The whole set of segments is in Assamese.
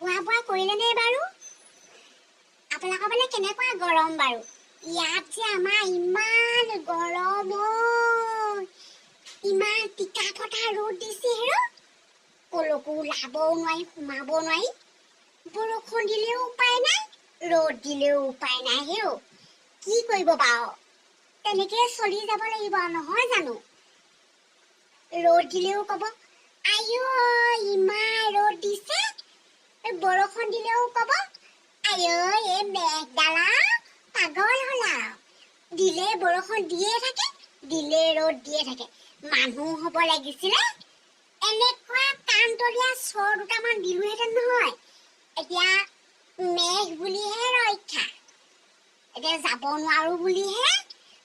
খোৱা বোৱা কৰিলে নে বাৰু? আপোনালোকৰ মানে কেনেকুৱা গৰম বাৰু? ইয়াত যে আমাৰ ইমান গৰম ইমান টিকা ফটা ৰ'দ দিছে হেৰ কলৈকো ওলাবও নোৱাৰি সোমাব নোৱাৰি বৰষুণ দিলেও উপায় নাই ৰ'দ দিলেও উপায় নাই হেও কি কৰিব বাৰু তেনেকে চলি যাব লাগিব নহয় জানো ৰ'দ দিলেও ক'ব আইও ইমান ৰ'দ দিছে বৰষুণ দিলেও ক'ব আইও এই মেঘডালা পাগল হ'লা দিলে বৰষুণ দিয়ে থাকে দিলে ৰ'দ দিয়ে থাকে মানুহ হ'ব লাগিছিলে এনেকুৱা কাণতলীয়া চৰ দুটামান দিলোহেঁতেন নহয় এতিয়া মেঘ বুলিহে ৰক্ষা এতিয়া যাব নোৱাৰো বুলিহে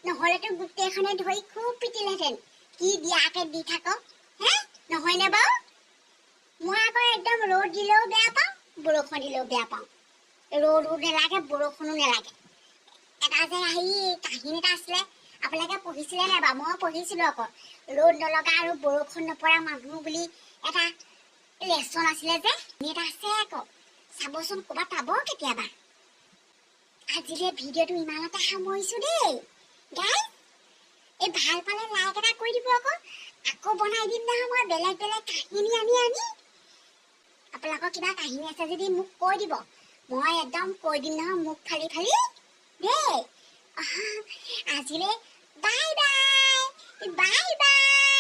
নহ'লেতো গোটেইখনে ধৰি খুব পিটিলেহেঁতেন কি দিয়াকে দি থাকক হে নহয়নে বাৰু মই আকৌ একদম ৰ'দ দিলেও বেয়া পাওঁ বৰষুণ দিলেও বেয়া পাওঁ ৰ'দো নেলাগে বৰষুণো নেলাগে এটা যে কাহিনী এটা আছিলে আপোনালোকে পঢ়িছিলে নে বাৰু মই পঢ়িছিলোঁ আকৌ ৰ'দ নলগা আৰু বৰষুণ নপৰা মানুহ বুলি এটা লেচন আছিলে যে এটা আছে আকৌ চাবচোন ক'ৰবাত পাব কেতিয়াবা আজিলে ভিডিঅ'টো ইমানতে সামৰিছোঁ দেই গাইজ এই ভাল পালে লাইক এটা কৰি দিব আকৌ বনাই দিম নহয় মই বেলেগ বেলেগ কাহিনী আনি আপোনালোকৰ কিবা কাহিনী আছে যদি মোক কৈ দিব মই একদম কৈ দিম নহয় মুখ ফালি ফালি দেই আজিলে বাই বাই বাই বাই